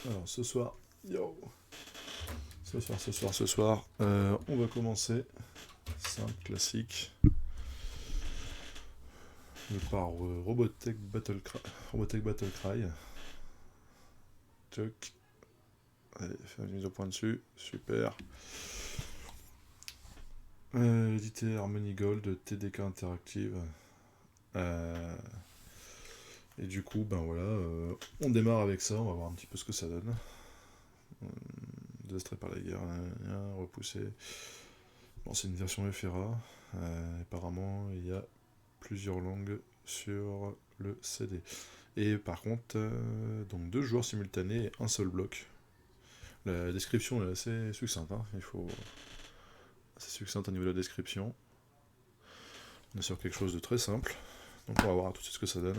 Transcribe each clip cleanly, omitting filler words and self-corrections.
Alors ce soir, yo, ce soir, on va commencer, simple, classique, par Robotech Battle Cry. Chuck. Allez, faire une mise au point dessus, super. Édité Harmony Gold, TDK Interactive. Et du coup, ben voilà, on démarre avec ça, on va voir un petit peu ce que ça donne. Désastré par la guerre, repoussé. Bon, c'est une version FRA. Apparemment, il y a plusieurs langues sur le CD. Et par contre, donc 2 joueurs simultanés et un seul bloc. La description est assez succincte, hein. C'est succincte au niveau de la description. On est sur quelque chose de très simple. Donc on va voir tout de suite ce que ça donne.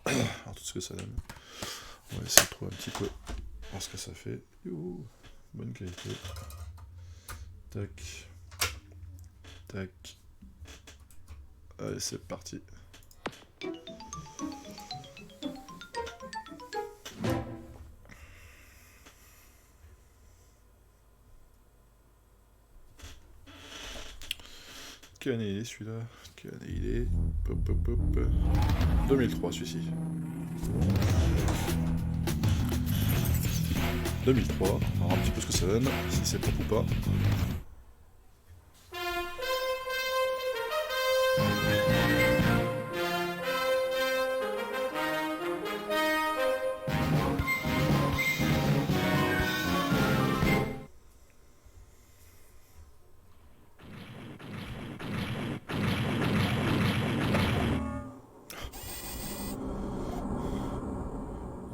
Alors, tout ce que ça donne. On va essayer de trouver un petit peu voir ce que ça fait. Youhou, bonne qualité. Tac. Tac. Allez, c'est parti. Quelle année il est celui-là? Quelle année il est? Pop, pop, pop. 2003 celui-ci. 2003, on va voir un petit peu ce que ça donne, si c'est propre ou pas.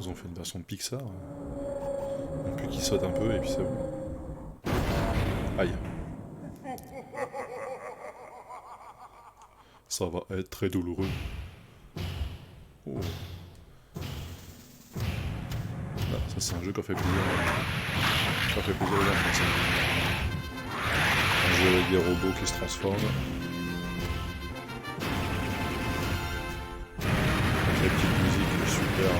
Ils ont fait une version de Pixar. Et puis qui saute un peu et puis c'est bon. Aïe. Ça va être très douloureux. Oh. Là, ça c'est un jeu qui a fait plaisir. Ça fait plaisir aux enfants. Un jeu avec des robots qui se transforment. Avec la petite musique super.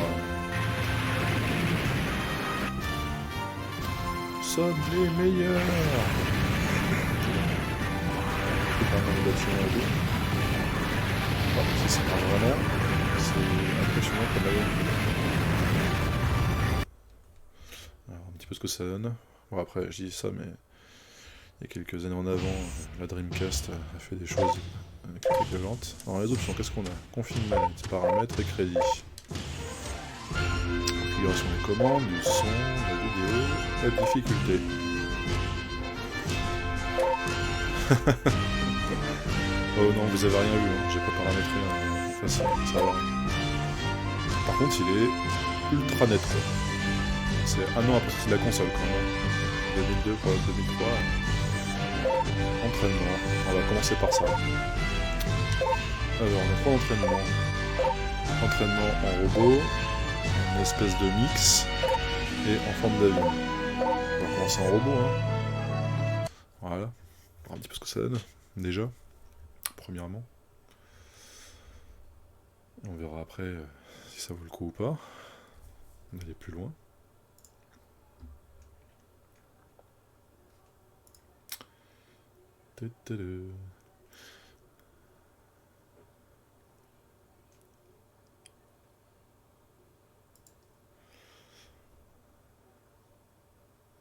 Sommes les meilleurs. C'est pas mal de bâtiments et tout. Si ça marche vraiment, c'est impressionnant comme la gamme. Alors un petit peu ce que ça donne. Bon après je dis ça mais il y a quelques années en avant, la Dreamcast a fait des choses qui étaient violentes. Alors les options, qu'est-ce qu'on a? Confinement, paramètres et crédit. Configuration des commandes, du son, de la vidéo, la difficulté. Oh non, vous avez rien vu, hein. J'ai pas paramétré facile, ça va. Par contre, il est ultra net. C'est un an après sortie de la console quand même. 2002 pour 2003. Entraînement, on va commencer par ça. Alors, on a 3 entraînements. Entraînement en robot, une espèce de mix, et en forme d'avion. On va commencer en robot, hein. Voilà, voir un petit peu ce que ça donne, déjà, premièrement. On verra après si ça vaut le coup ou pas, d'aller plus loin.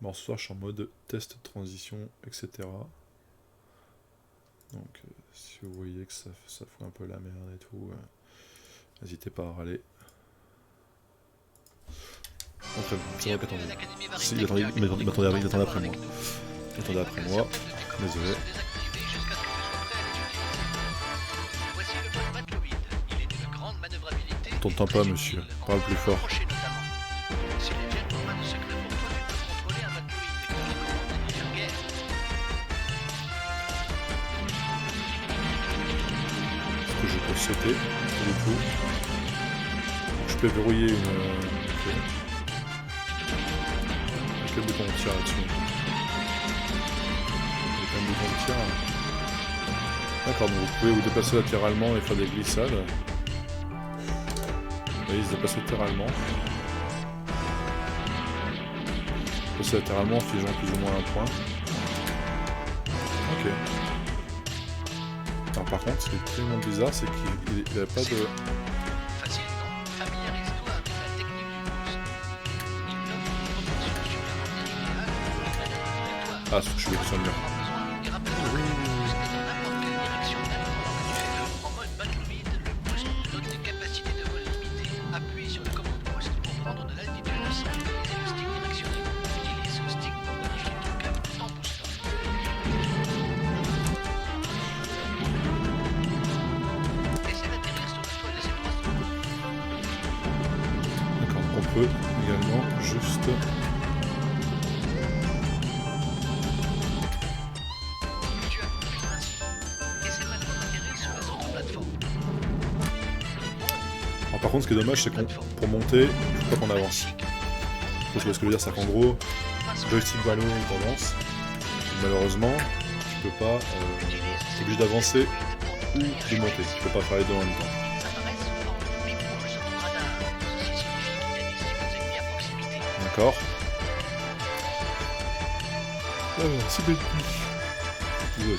Bon, ce soir je suis en mode test, transition, etc. Donc si vous voyez que ça fout un peu la merde et tout, n'hésitez pas à râler. Entraînement, c'est vrai qu'attendez. Si, il attendait après moi. Il attendait après moi, désolé. On t'entend pas, monsieur. Parle plus fort. Est-ce que je peux sauter du coup? Je peux verrouiller une... Quel bouton on tire là-dessus? Un bouton de tir. D'accord, donc vous pouvez vous déplacer latéralement et faire des glissades. Vous voyez, il se déplace latéralement. passer latéralement en figeant plus ou moins un point. Ok. Alors par contre, ce qui est tellement bizarre, c'est qu'il n'a pas de... Ah, ce que je voulais sur le mur. D'accord, on peut également juste... Alors, par contre, ce qui est dommage, c'est qu'on pour monter, il faut pas qu'on avance. Parce que ce que je veux dire, c'est qu'en gros, joystick vers le haut, on avance. Malheureusement, tu peux pas... t'es obligé d'avancer ou de monter. Tu peux pas faire les deux en même temps. D'accord. Alors, c'est bête. Désolé.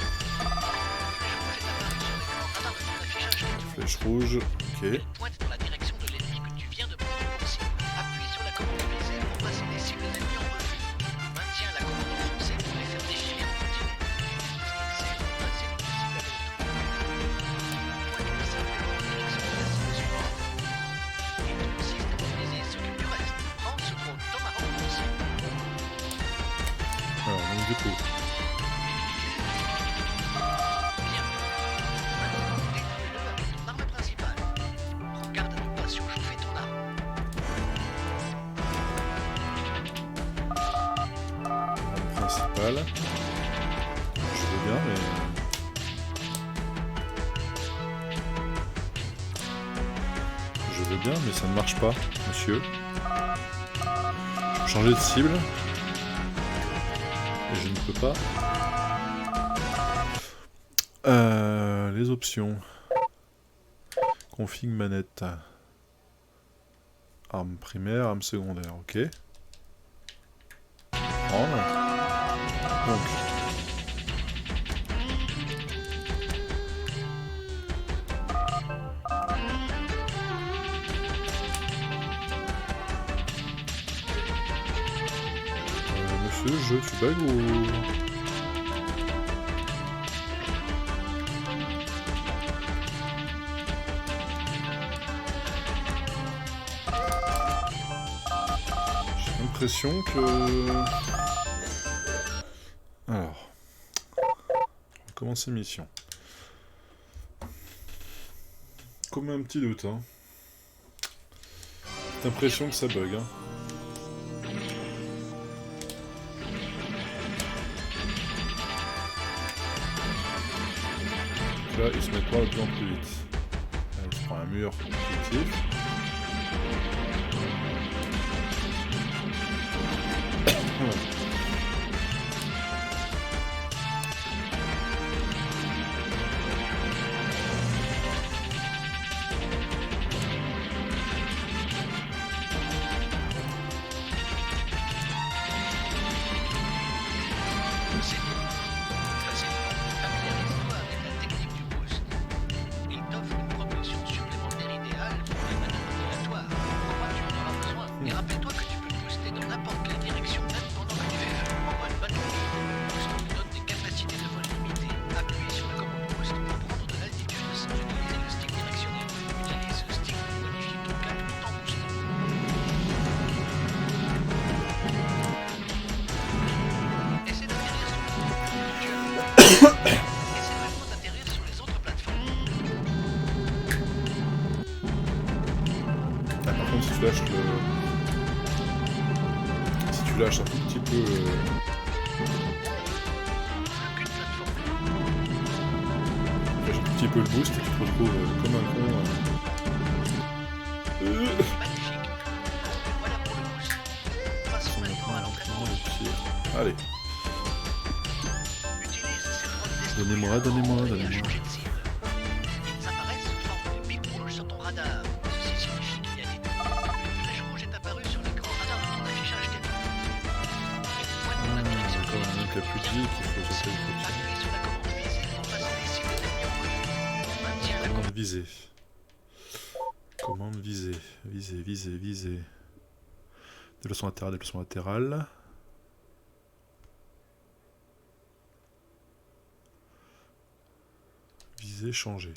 Flèche rouge, ok. Alors, donc du coup... principal. Je veux bien, mais... Je veux bien, mais ça ne marche pas, monsieur. Je peux changer de cible. Et je ne peux pas... les options. Config manette. Arme primaire, arme secondaire, ok. Prendre. Donc. Monsieur, le jeu, tu bugs ou... J'ai l'impression que... Alors... Commencer mission. Comme un petit doute, hein. J'ai l'impression que ça bug, hein. Là, il se met pas de plus en plus vite. Là, il se prend un mur fictif. Si tu lâches un tout petit peu... un tout petit peu le boost et tu te retrouves comme un con. Allez. Donnez-moi. qui a plus de vie et qu'il faut sauter le coup. Appuyez sur la commande visée pour passer des cibles ennemies en vue. Maintiens la commande. Commande visée. Commande visée. Visée. Déplacement latéral. Visée changée.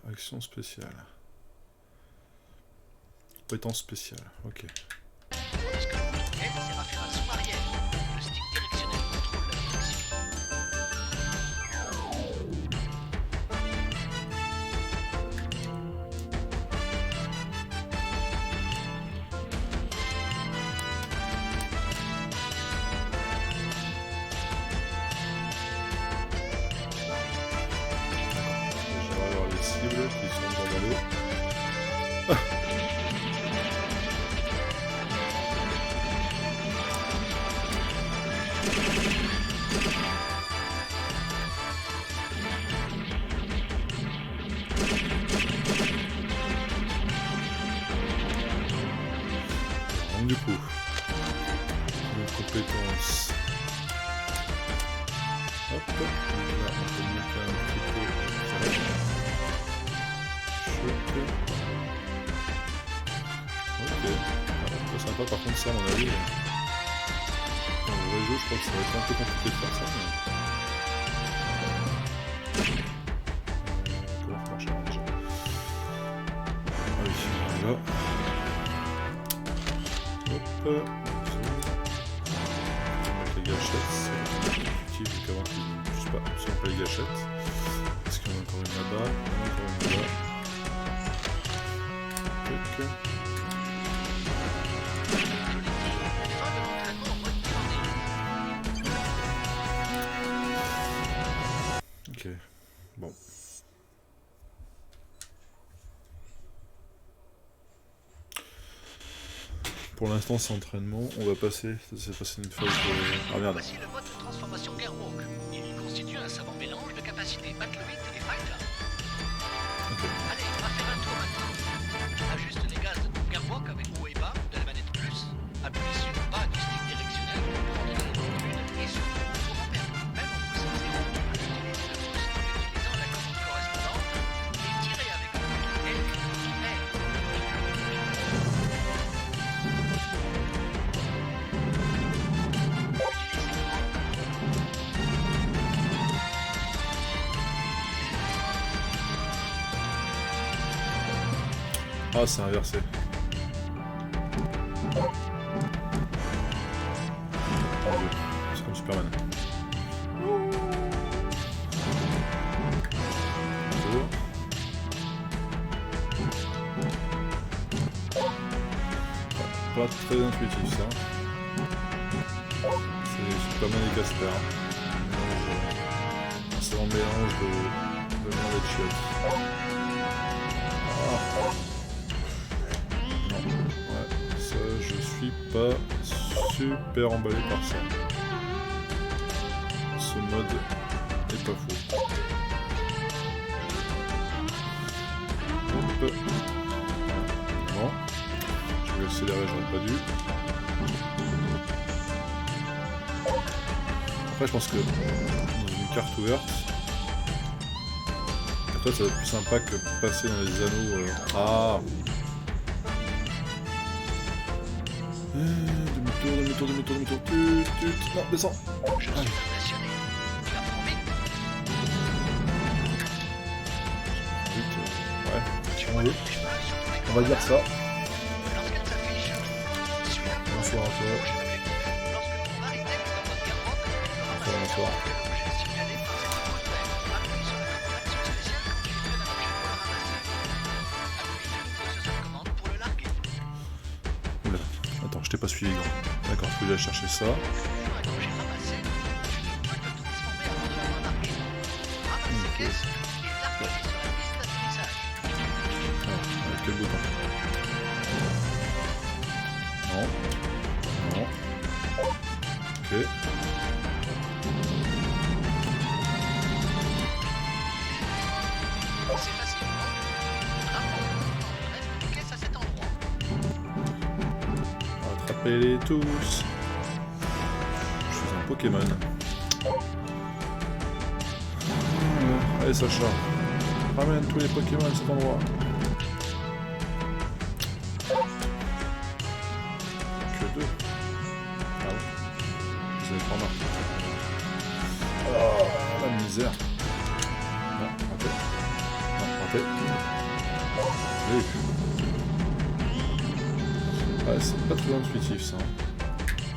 Action spéciale. Compétence spéciale, ok. Lorsque le bouton L sert à faire un zoom arrière, le stick directionnel contrôle la direction. Je vais avoir les cibles qui sont dans l'eau. Donc du coup, nos compétences. Hop, là on peut monter un petit peu. Choc. Ok, alors, c'est sympa par contre ça à mon avis. Dans le vrai jeu je crois que ça va être un peu compliqué de faire ça. Mais... comment ça marche déjà? Ah oui, voilà. Hop, on va mettre les gâchettes, c'est utile vu qu'avant je sais pas, si on pas les gâchettes. Est-ce qu'il y en a encore une là-bas? Il y en a encore une là. Tac. Ok, bon. Pour l'instant c'est entraînement, on va passer, ça s'est passé une phase de... Ah merde. Voici le mode de transformation Gearwalk. Il constitue un savant mélange de capacités Battleweed et Fighter. Ok. Allez, on va faire un tour maintenant. Ajuste les gaz de ton Gearwalk avec haut et bas de la manette plus. Appuie sur le bas du stick directionnel pour prendre de l'altitude et surtout pour en perdre. Même en poussant zéro, tu peux utiliser le pouce en utilisant la commande correspondante et tirer avec le bouton L et R. Ah, c'est inversé. C'est comme Superman. Bonjour. Pas très intuitif ça. C'est Superman et Casper. C'est un mélange de merde de chiottes. Ah. Non, ouais, ça je suis pas super emballé par ça. Ce mode est pas faux. Hop. Non. Je vais accélérer, j'aurais pas dû. Après je pense que dans une carte ouverte, toi ça va être plus sympa que passer dans les anneaux. Ah. Demi-tour. Non, descends. Je suis impressionné. Tu apprends vite. Ouais, Tu on vois veut. les cheveux sur ton écran. On va dire ça. Lorsqu'elle s'affiche, suis-la. Bonsoir à toi. Prochain objectif. Lorsque ton mari texte dans votre garde-robe, Bonsoir à toi. l'objet signalé par cette atmosphère. Appuie sur la commande action spéciale quand tu es près d'un objet pour le ramasser. Appuie de nouveau sur cette commande pour le larguer. Oula. Attends, je t'ai pas suivi, grand. D'accord, je peux aller chercher ça. Un objet ramassé, tu ne peux te transformer avant de l'avoir largué. Ramasse ces caisses et largue-les sur la piste d'atterrissage. Ah, avec quel bouton? Non. Non. Ok. C'est facile. Reste une caisse à cet endroit. Attrapez-les tous. Je suis un Pokémon. Allez Sacha, ramène tous les Pokémon à cet endroit. Que deux. Ah ouais. Vous avez pas remarqué. Oh, la misère. Non, raté. Non, raté. Je l'ai eu. Ouais, c'est pas très intuitif ça.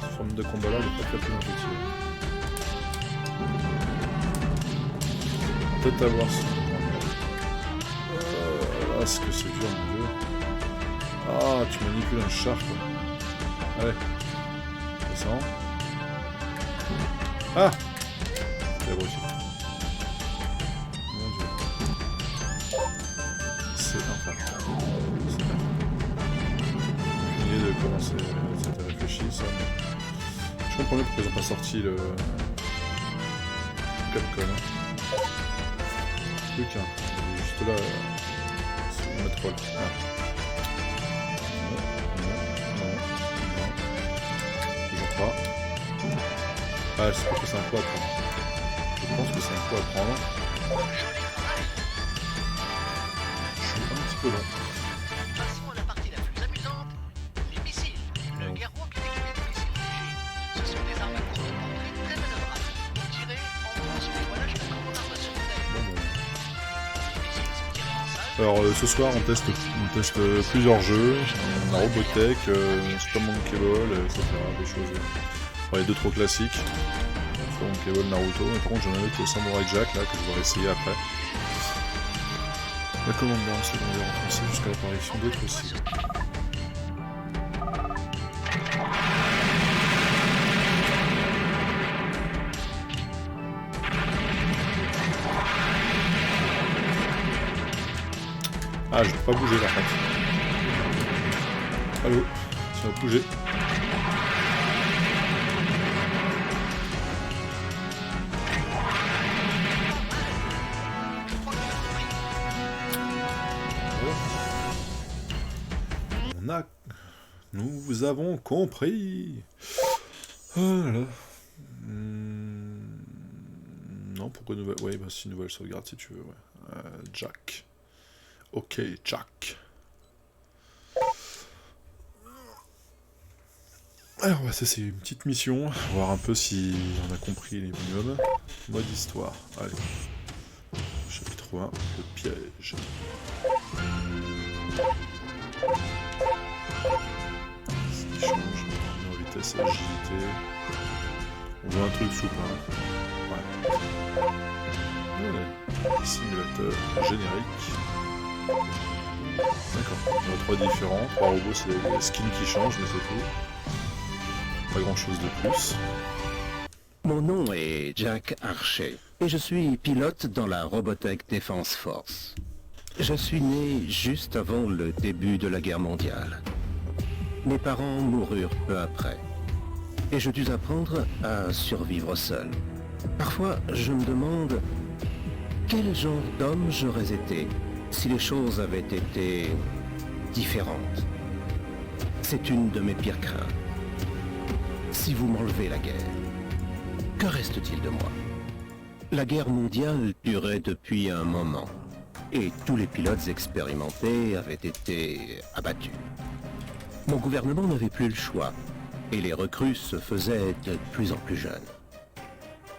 Cette forme de combat là, elle est pas très intuitive. Peut-être avoir ça. Ah, ce que c'est dur, mon dieu. Ah, tu manipules un char, quoi. Allez. Descends. Ah! J'ai abruti. Mon dieu. C'est infâme. C'est infâme. Aucune idée de comment c'était réfléchi, ça. Je comprends mieux pourquoi ils n'ont pas sorti le Capcom. Plus qu'un. Juste là, c'est mon métro. Ah. Non. Toujours pas. Ah, je pense que c'est un coup à prendre. Je pense que c'est un coup à prendre. Je suis un petit peu long. Passons à la partie la plus amusante, les missiles. Le Gerwalk est équipé de missiles légers. Ce sont des armes à courte portée très manœuvrables. Pour tirer, en sur les voilages comme en arme secondaire. Les missiles sont tirés en salle. Alors ce soir on teste plusieurs jeux, on a Robotech, Super Monkey Ball, etc. Des choses. Les deux trop classiques. Super Monkey Ball, Naruto, mais par contre j'en ai avec le Samurai Jack là que je vais essayer après. La commande en secondaire en français jusqu'à l'apparition d'autres aussi. Ah, je vais pas bouger par contre. Allô, ça va bouger. Nous avons compris. Oh là là. Non, pourquoi nouvelle... Ouais, bah c'est une nouvelle sauvegarde si tu veux, ouais. Jack. Ok, Jack. Alors, bah, ça c'est une petite mission. Voir un peu si on a compris les minimums. Mode histoire. Allez. Chapitre 1, le piège. Ce qui change. On est en vitesse et agilité. On voit un truc souple, hein. Ouais. Ouais. Simulateur générique. D'accord. On a 3 différents. 3 robots, c'est les skins qui changent, mais c'est tout. Pas grand chose de plus. Mon nom est Jack Archer. et je suis pilote dans la Robotech Defense Force. Je suis né juste avant le début de la guerre mondiale. Mes parents moururent peu après, et je dus apprendre à survivre seul. Parfois, je me demande quel genre d'homme j'aurais été si les choses avaient été différentes. C'est une de mes pires craintes. Si vous m'enlevez la guerre, que reste-t-il de moi? La guerre mondiale durait depuis un moment, et tous les pilotes expérimentés avaient été abattus. Mon gouvernement n'avait plus le choix, et les recrues se faisaient de plus en plus jeunes.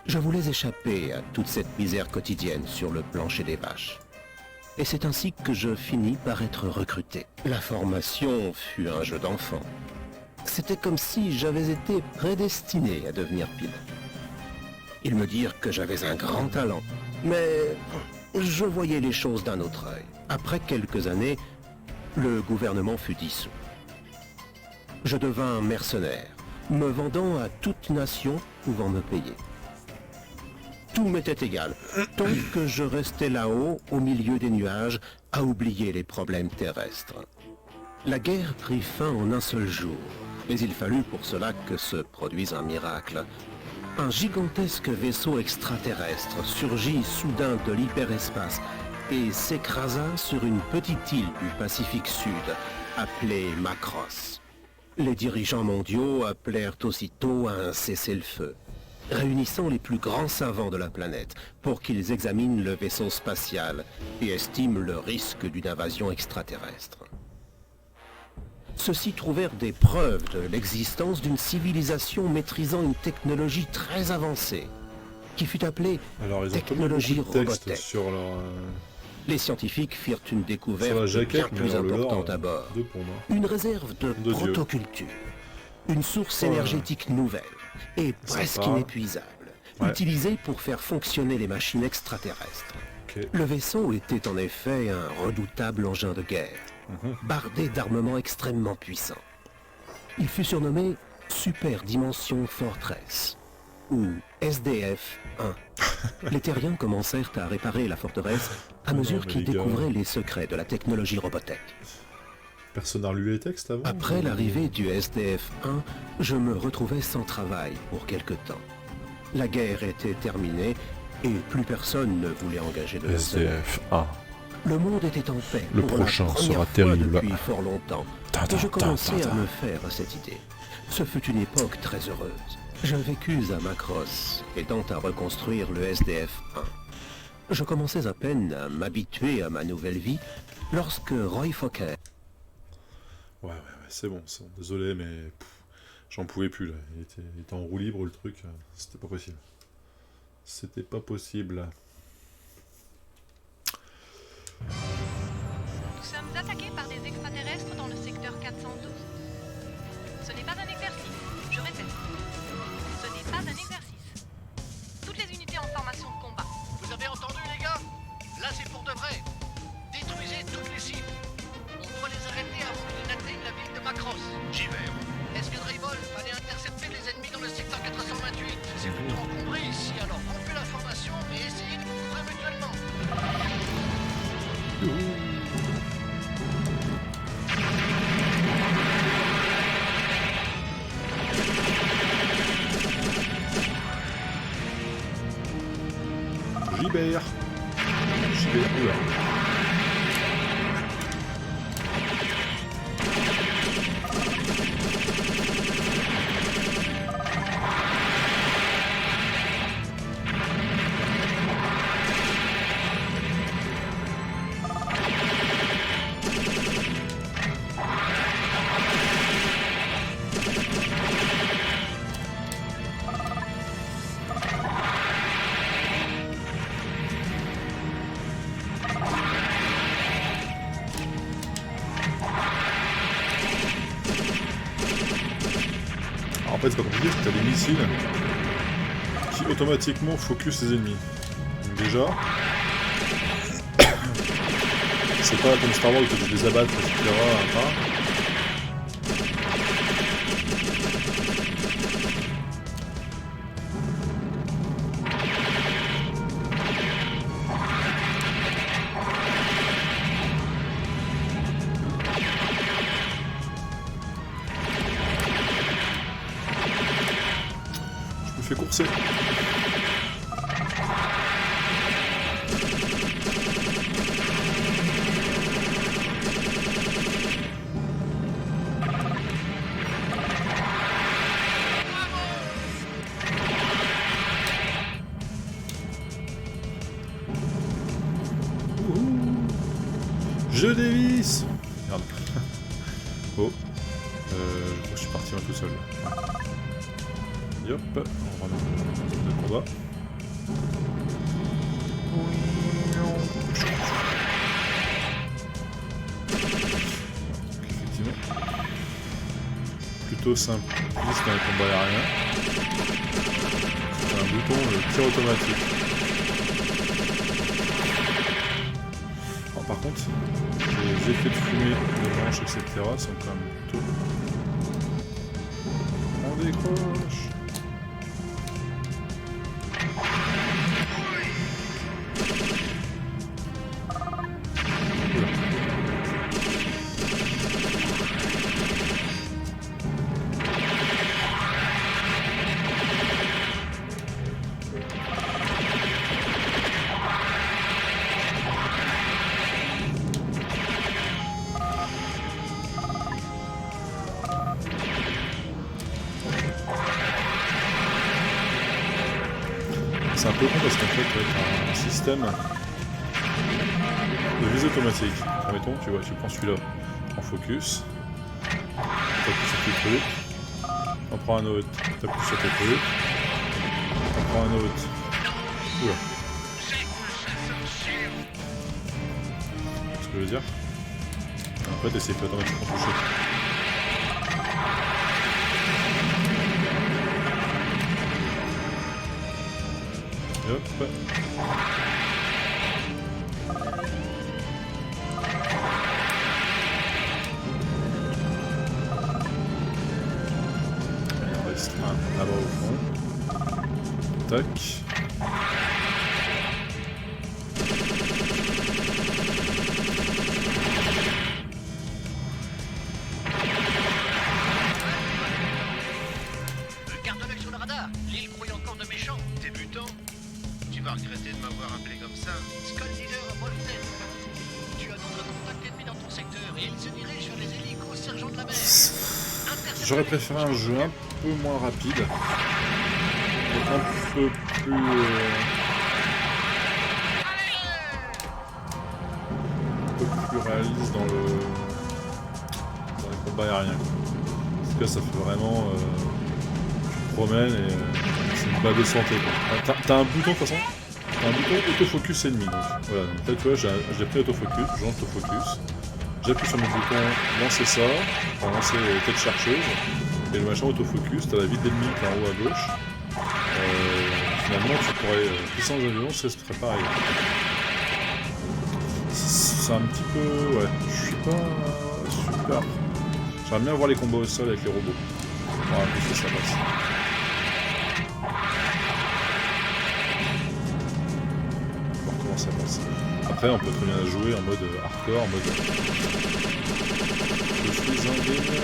Je voulais échapper à toute cette misère quotidienne sur le plancher des vaches. Et c'est ainsi que je finis par être recruté. La formation fut un jeu d'enfant. C'était comme si j'avais été prédestiné à devenir pilote. Ils me dirent que j'avais un grand talent, mais je voyais les choses d'un autre œil. Après quelques années, le gouvernement fut dissous. Je devins mercenaire, me vendant à toute nation pouvant me payer. Tout m'était égal, tant que je restais là-haut, au milieu des nuages, à oublier les problèmes terrestres. La guerre prit fin en un seul jour, mais il fallut pour cela que se produise un miracle. Un gigantesque vaisseau extraterrestre surgit soudain de l'hyperespace et s'écrasa sur une petite île du Pacifique Sud, appelée Macross. Les dirigeants mondiaux appelèrent aussitôt à un cessez-le-feu, réunissant les plus grands savants de la planète pour qu'ils examinent le vaisseau spatial et estiment le risque d'une invasion extraterrestre. Ceux-ci trouvèrent des preuves de l'existence d'une civilisation maîtrisant une technologie très avancée, qui fut appelée Alors, ils ont technologie beaucoup de texte Robotech. sur leur... Les scientifiques firent une sur découverte la bien jaquette, mais plus alors le lore, importante à bord. deux pour moi. Une réserve de Dieu. protoculture, une source Oh là là. énergétique nouvelle et presque Sympa. inépuisable, Ouais. utilisée pour faire fonctionner les machines extraterrestres. Ok. Le vaisseau était en effet un redoutable engin de guerre, bardé d'armements extrêmement puissants. Il fut surnommé Super Dimension Fortress, ou SDF-1. Les terriens commencèrent à réparer la forteresse à mesure mais qu'ils les gars. découvraient les secrets de la technologie Robotech. Personne n'a lu les textes avant Après l'arrivée du SDF-1, je me retrouvais sans travail pour quelque temps. La guerre était terminée et plus personne ne voulait engager de mercenaires. SDF 1. Le monde était en paix Le pour prochain la première sera fois terrible. depuis fort longtemps. Et je commençais à me faire à cette idée. Ce fut une époque très heureuse. Je vécus à Macross, aidant à reconstruire le SDF-1. Je commençais à peine à m'habituer à ma nouvelle vie lorsque Roy Fokker... Ouais, c'est bon. Désolé, mais j'en pouvais plus là. Il était en roue libre le truc. C'était pas possible. C'était pas possible. Nous sommes attaqués par des extraterrestres dans le secteur 412. Ce n'est pas un exercice, je répète. Ce n'est pas un exercice. Toutes les unités en formation de combat. Vous avez entendu, les gars? Là, c'est pour de vrai. Détruisez toutes les cibles. On doit les arrêter avant qu'ils n'atteignent la ville de Macross. J'y vais. Escadrille Vol, fallait intercepter les ennemis dans le secteur 428. C'est plutôt encombré ici, alors rompez la formation et essayez de vous couvrir mutuellement. Gibert. Oula. En fait, c'est pas compliqué, c'est que t'as des missiles qui automatiquement focus les ennemis. Donc déjà, c'est pas comme Star Wars que tu les abattes, etc. Hein. foncez. Je dévisse. Merde. Oh. Je crois que je suis parti un tout seul. Hop, on va mettre une zone de combat. Effectivement. Plutôt simpliste dans les combats aériens. C'est un bouton, le tir automatique. Alors, par contre, les effets de fumée, de manche, etc. sont quand même plutôt... On décroche. C'est un peu con parce qu'en fait, tu as un système de visée automatique. Admettons, tu vois, tu prends celui-là en focus, t'appuies sur tes trucs, on prend un autre, t'appuies sur tes trucs, on prend un autre. Oula. Ce que je veux dire. En fait, c'est pas automatiquement touché. Hop. Il reste un là-bas au fond. Tac. Garde l'œil sur le radar. L'île grouille encore de méchants. Débutant. Tu vas regretter de m'avoir appelé comme ça. Skull Leader Molten. Tu as notre contact ennemi dans ton secteur et il se dirige sur les hélicos sergents de la mer. J'aurais préféré un jeu un peu moins rapide. Et un peu plus... un peu plus réaliste dans les combats aériens. En tout cas, ça fait vraiment... tu te promènes et c'est une balle de santé. T'as un bouton de toute façon. T'as un bouton autofocus ennemi. Donc, voilà, donc là tu vois, j'ai pris autofocus, j'auto-focus. J'appuie sur mon bouton lancer ça, pour lancer tête chercheuse. Et le machin autofocus, t'as la vide d'ennemi qui est en haut à gauche. Finalement, tu pourrais, puissance d'avion, ce serait pareil. C'est un petit peu... ouais, je suis pas super... J'aimerais bien voir les combats au sol avec les robots. Voilà, qu'est-ce que ça passe. Voir comment ça passe. Après, on peut très bien jouer en mode hardcore, en mode... Je suis un gamer.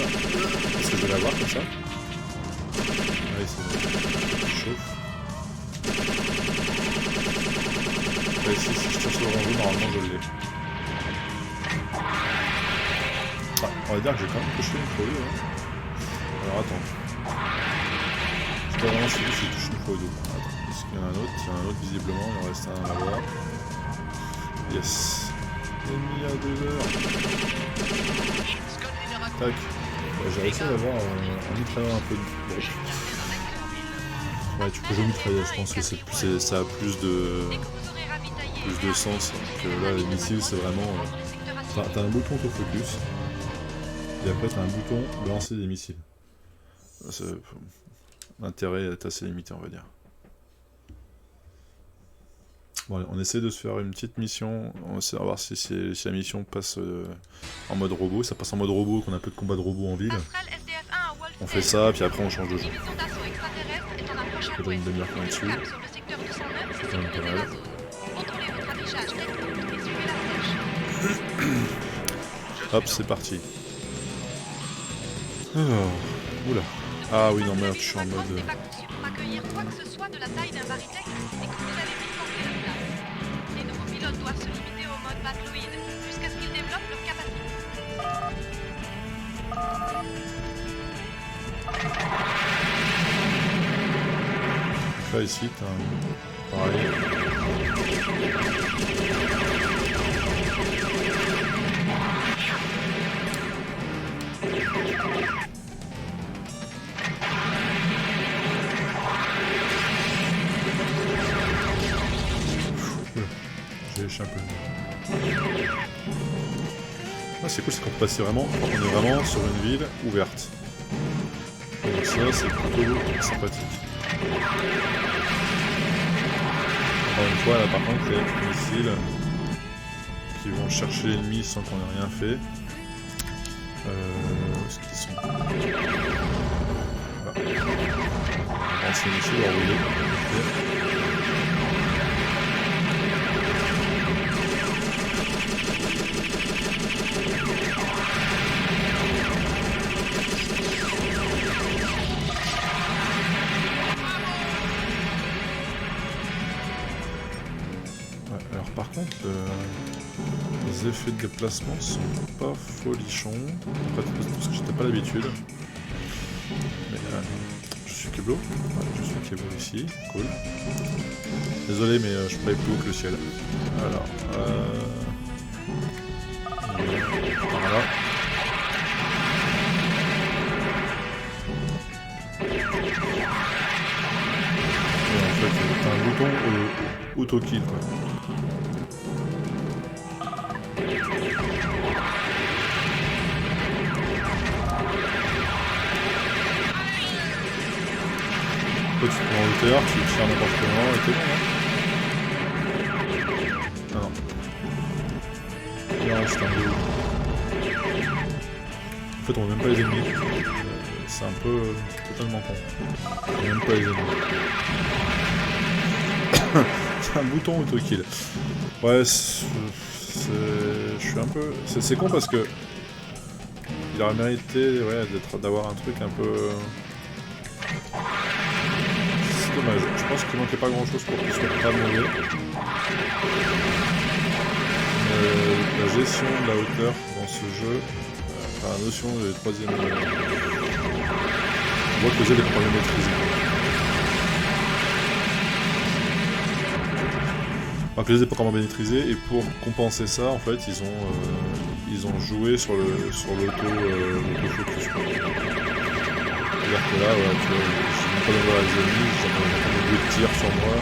Est-ce que je vais l'avoir comme ça? Ouais, c'est bon. Je chauffe. Ouais, si je tire sur le rang, normalement je l'ai. Ah, on va dire que j'ai quand même touché une fois ou deux. Hein. Alors attends. Je sais pas vraiment si j'ai touché une fois ou deux. Attends, est-ce qu'il y en a un autre? Il y en a un autre visiblement, il en reste un là-bas. Yes. Ennemi à 2 heures. Tac. J'ai réussi à l'avoir en mitraillant un peu de... Ouais, tu peux jouer au mitrailleur, je pense que ça a plus de sens. Donc là, les missiles, c'est vraiment... T'as un bouton autofocus, et après t'as un bouton de lancer des missiles. L'intérêt est assez limité, on va dire. Bon, allez, on essaie de se faire une petite mission, on essaie de voir si la mission passe en mode robot. Ça passe en mode robot, qu'on a un peu de combat de robot en ville. On fait ça, puis après on change de jeu. Je donne une demi-heure quand même dessus. C'est quand même pas mal. Hop, c'est parti. Alors, oula. Ah oui, non, merde, je Ce suis en Macross mode... n'est pas conçu pour accueillir quoi que ce soit de la taille d'un Baritech et que vous allez vite manquer de place. Les nouveaux pilotes doivent se limiter au mode Batloid jusqu'à ce qu'ils développent leur capacité. Là, ici, t'as un... Pareil. J'ai échappé. Ah, c'est cool, c'est qu'on peut passer vraiment, on est vraiment sur une ville ouverte. Donc ça, c'est plutôt sympathique. Encore une fois, là par contre, il y a des missiles qui vont chercher l'ennemi sans qu'on ait rien fait. Où est-ce qu'ils sont? Voilà. On lance les missiles, on va rouler. Alors par contre, les effets de déplacement sont pas folichons. Après, parce que j'étais pas l'habitude. Mais je suis Keblo. Ouais, je suis Keblo ici. Cool. Désolé, mais je parlais plus haut que le ciel. Alors, voilà. Et en fait, t'as un bouton auto-kill quoi. Tu te prends en hauteur, tu tires n'importe comment et t'es bon, hein. Ah non. Non, c'est un peu... En fait, on voit même pas les ennemis. C'est un peu totalement con. On voit même pas les ennemis. C'est un bouton auto-kill. Ouais, je suis un peu... C'est con parce que... Il aurait mérité ouais, d'avoir un truc un peu... Dommage, je pense qu'il manquait pas grand chose pour qu'il soit pas mauvais. La gestion de la hauteur dans ce jeu, enfin la notion de troisième... on voit que le jeu est pas bien maîtrisé. Alors que le jeu n'est pas vraiment bien maîtrisé et pour compenser ça, en fait, ils ont joué sur l'auto-focus. C'est-à-dire que là, ouais, tu vois, je n'ai pas de voir les ennemis, j'entends des bruits de tir sur moi,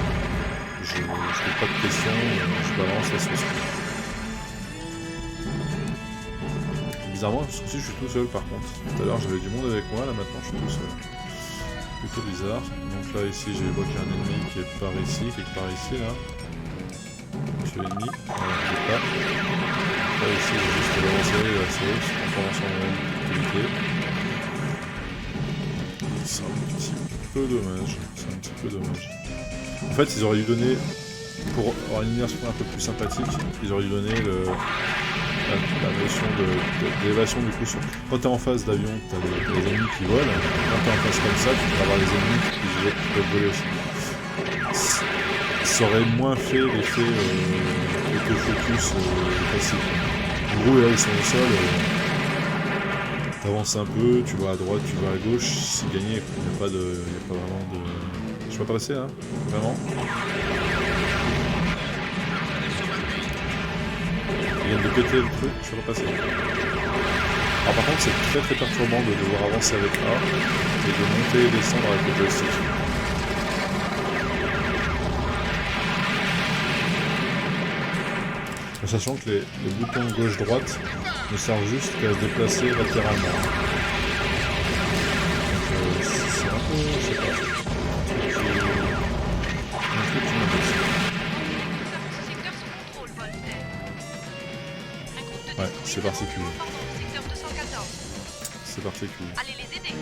je pose pas de questions, je balance la sauce. Bizarrement, ce coup-ci, je suis tout seul par contre. Tout à l'heure, j'avais du monde avec moi, là maintenant, je suis tout seul. Plutôt bizarre. Donc là, ici, j'ai évoqué un ennemi qui est par ici, quelque part ici, là. Monsieur l'ennemi, voilà, je sais pas. Là, ici, j'ai juste avancé la sauce, en commençant à activité. C'est un petit peu dommage, En fait, ils auraient dû donner, pour avoir une immersion un peu plus sympathique, ils auraient dû donner la notion d'élévation du coup. Quand t'es en face d'avion, t'as des ennemis qui volent. Quand t'es en face comme ça, tu peux avoir des ennemis qui peuvent voler aussi. Ça aurait moins fait l'effet autofocus classique. En gros, là, ils sont au sol. T'avances un peu, tu vas à droite, tu vas à gauche, c'est gagné, il n'y a pas vraiment de... Je peux pas passer là, vraiment. Il vient de péter le truc, je peux pas passer. Alors par contre c'est très très perturbant de devoir avancer avec A et de monter et descendre avec le joystick. Sachant que les boutons gauche-droite ne servent juste qu'à se déplacer latéralement. Donc c'est un peu... je sais pas. Un truc qui m'embête. Ouais, c'est particulier. C'est particulier. Allez les aider.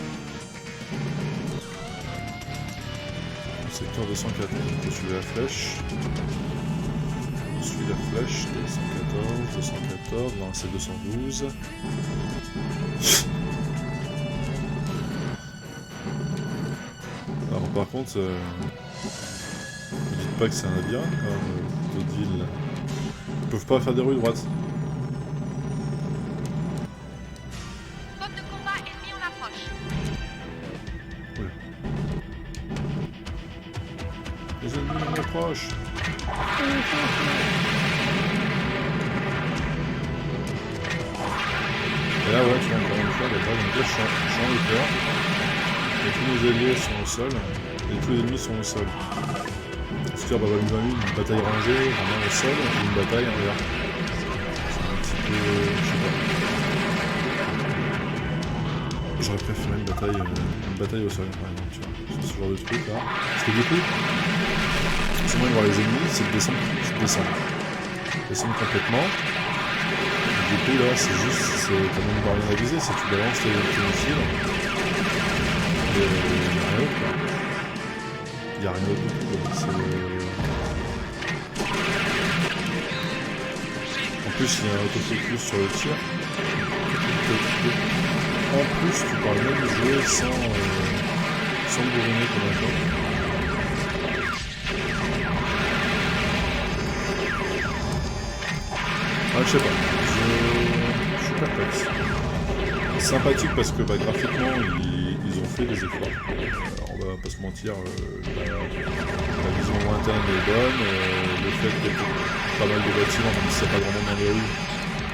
Secteur 214, on peut suivre la flèche. On suit la flèche, 214, non c'est 212. par contre, ne dites pas que c'est un labyrinthe, quand d'autres villes, là. Ils peuvent pas faire des rues droites. Zone de combat ennemi en approche. Oula. Les ennemis en approche. Et là, ouais, tu vois, encore une fois, d'accord, donc là, je suis en hauteur. Et tous mes alliés sont au sol. Et tous les ennemis sont au sol. C'est-à-dire, bah, il y a eu une bataille rangée, vraiment au sol, et une bataille en l'air. C'est un petit peu... je sais pas. J'aurais préféré une bataille au sol, par exemple, tu vois, sur ce genre de truc, là. Parce que du coup, c'est moins de voir les ennemis, c'est de descendre. Descendre complètement. Du coup là c'est juste, t'as même pas rien à viser, c'est tu balances tes missiles. Et il y a rien d'autre du tout. En plus il y a un autofocus sur le tir. En plus tu pourras même jouer sans bourriner comme un temps. Ah, je sais pas, je suis perplexe. Sympathique parce que bah, graphiquement ils ont fait des efforts. On va pas se mentir, la vision lointaine est bonne, le fait qu'il y ait pas mal de bâtiments, même si c'est pas vraiment dans les rues,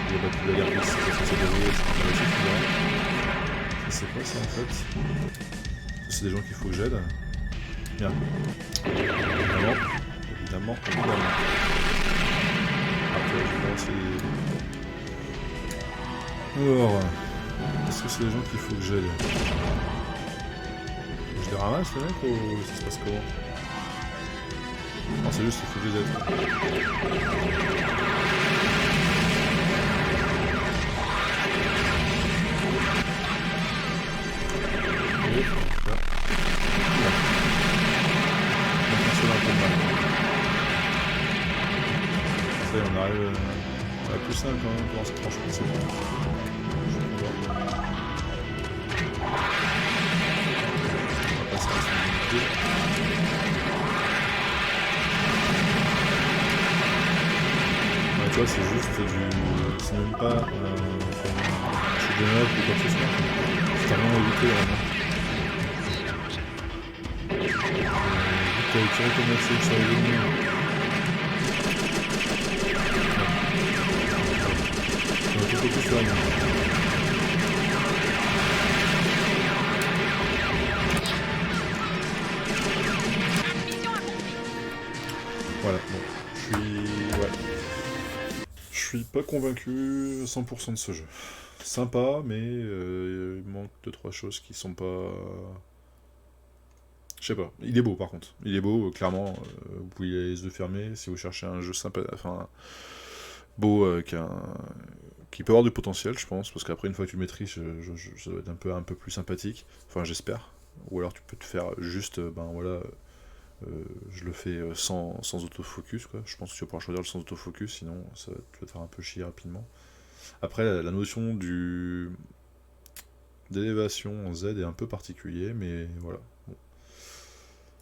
il y a pas de la guerre qui s'est déroulée, c'est sympathique, je sais pas ça en fait. C'est des gens qu'il faut que j'aide. Bien. Évidemment. Alors, est-ce que c'est des gens qu'il faut que j'aide? Je les ramasse les mecs ou ça se passe comment? Non, c'est juste qu'il faut que je les aide. Et, là. On fonctionne un peu mal. Après, on arrive à la plus simple quand même pour se franchir, c'est bon. On va passer à la suite. Ouais, tu vois, c'est juste du... c'est même pas un shoot 'em up ou quoi que ce soit. C'est rien à éviter vraiment. Vu que t'avais tiré comme action sur les ennemis. On va tout focus sur rien. Mission accomplie. Voilà, bon, je suis pas convaincu 100% de ce jeu. Sympa, mais il manque 2-3 choses qui sont pas... Je sais pas, il est beau par contre. Il est beau, clairement, vous pouvez les yeux fermés si vous cherchez un jeu sympa, enfin, beau, qui peut avoir du potentiel, je pense, parce qu'après, une fois que tu le maîtrises, ça doit être un peu plus sympathique, enfin, j'espère. Ou alors tu peux te faire juste, ben voilà... je le fais sans autofocus, quoi. Je pense que tu vas pouvoir choisir le sans autofocus, sinon tu vas te faire un peu chier rapidement. Après, la notion d'élévation en Z est un peu particulier, mais voilà.